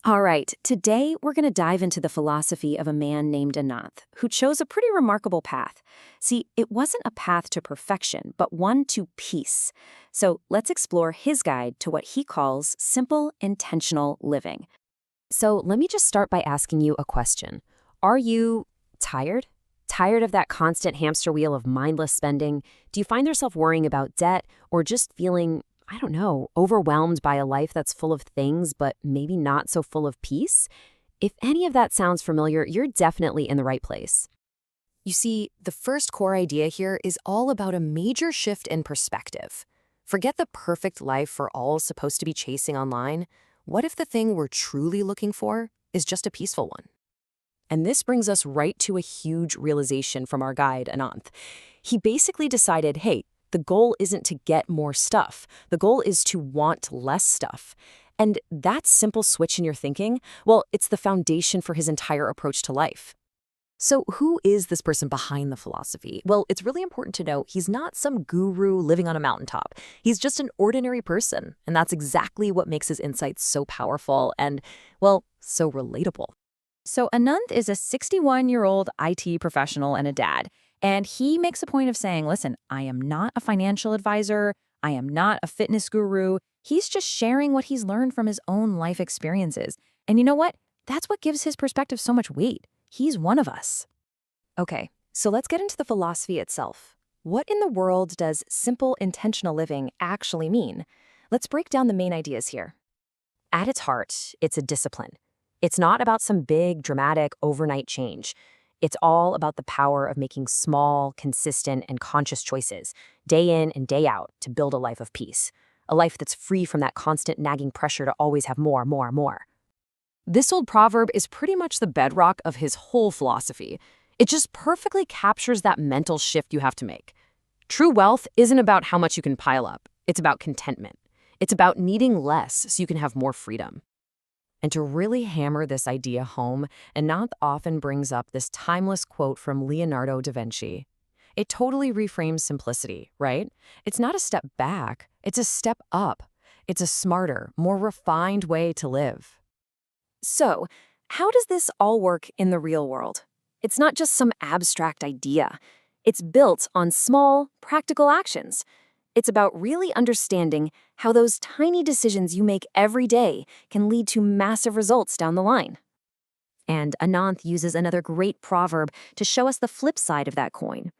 All right, today we're going to dive into the philosophy of a man named Ananth, who chose a pretty remarkable path. See, it wasn't a path to perfection, but one to peace. So let's explore his guide to what he calls simple, intentional living. So let me just start by asking you a question. Are you tired? Tired of that constant hamster wheel of mindless spending? Do you find yourself worrying about debt or just feeling, I don't know, overwhelmed by a life that's full of things, but maybe not so full of peace? If any of that sounds familiar, you're definitely in the right place. You see, the first core idea here is all about a major shift in perspective. Forget the perfect life we're all supposed to be chasing online. What if the thing we're truly looking for is just a peaceful one? And this brings us right to a huge realization from our guide, Ananth. He basically decided, hey, the goal isn't to get more stuff. The goal is to want less stuff. And that simple switch in your thinking, well, it's the foundation for his entire approach to life. So who is this person behind the philosophy? Well, it's really important to know he's not some guru living on a mountaintop. He's just an ordinary person. And that's exactly what makes his insights so powerful and, well, so relatable. So Ananth is a 61-year-old IT professional and a dad. And he makes a point of saying, listen, I am not a financial advisor. I am not a fitness guru. He's just sharing what he's learned from his own life experiences. And you know what? That's what gives his perspective so much weight. He's one of us. Okay, so let's get into the philosophy itself. What in the world does simple, intentional living actually mean? Let's break down the main ideas here. At its heart, it's a discipline. It's not about some big, dramatic, overnight change. It's all about the power of making small, consistent, and conscious choices, day in and day out, to build a life of peace. A life that's free from that constant nagging pressure to always have more, more, more. This old proverb is pretty much the bedrock of his whole philosophy. It just perfectly captures that mental shift you have to make. True wealth isn't about how much you can pile up. It's about contentment. It's about needing less so you can have more freedom. And to really hammer this idea home, Ananth often brings up this timeless quote from Leonardo da Vinci. It totally reframes simplicity, right? It's not a step back, it's a step up. It's a smarter, more refined way to live. So, how does this all work in the real world? It's not just some abstract idea. It's built on small, practical actions. It's about really understanding how those tiny decisions you make every day can lead to massive results down the line. And Ananth uses another great proverb to show us the flip side of that coin.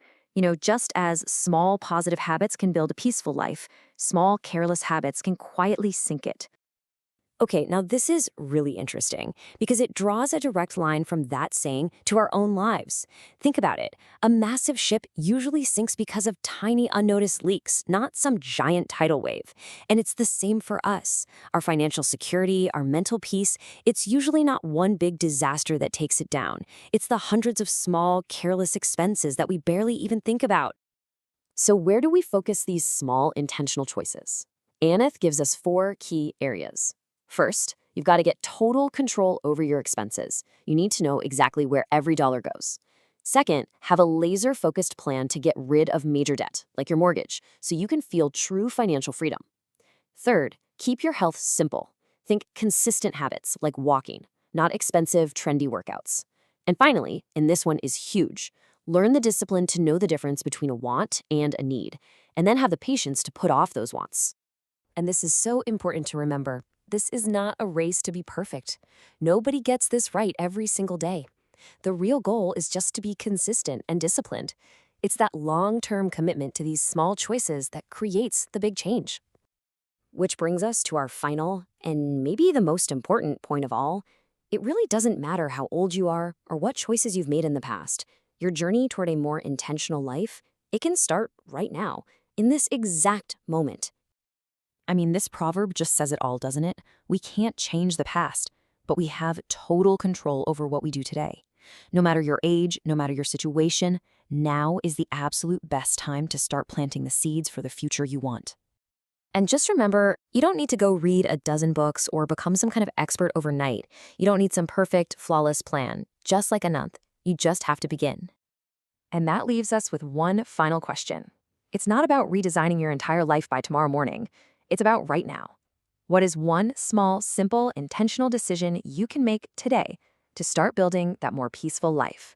Just as small positive habits can build a peaceful life, small careless habits can quietly sink it. Okay, now this is really interesting because it draws a direct line from that saying to our own lives. Think about it. A massive ship usually sinks because of tiny unnoticed leaks, not some giant tidal wave. And it's the same for us. Our financial security, our mental peace, it's usually not one big disaster that takes it down. It's the hundreds of small, careless expenses that we barely even think about. So where do we focus these small, intentional choices? Ananth gives us 4 key areas. First, you've got to get total control over your expenses. You need to know exactly where every dollar goes. Second, have a laser-focused plan to get rid of major debt, like your mortgage, so you can feel true financial freedom. Third, keep your health simple. Think consistent habits, like walking, not expensive, trendy workouts. And finally, and this one is huge, learn the discipline to know the difference between a want and a need, and then have the patience to put off those wants. And this is so important to remember. This is not a race to be perfect. Nobody gets this right every single day. The real goal is just to be consistent and disciplined. It's that long-term commitment to these small choices that creates the big change. Which brings us to our final, and maybe the most important point of all. It really doesn't matter how old you are or what choices you've made in the past. Your journey toward a more intentional life, it can start right now, in this exact moment. I mean, this proverb just says it all, doesn't it? We can't change the past, but we have total control over what we do today. No matter your age, no matter your situation, now is the absolute best time to start planting the seeds for the future you want. And just remember, you don't need to go read a dozen books or become some kind of expert overnight. You don't need some perfect, flawless plan. Just like Ananth, you just have to begin. And that leaves us with one final question. It's not about redesigning your entire life by tomorrow morning. It's about right now. What is one small, simple, intentional decision you can make today to start building that more peaceful life?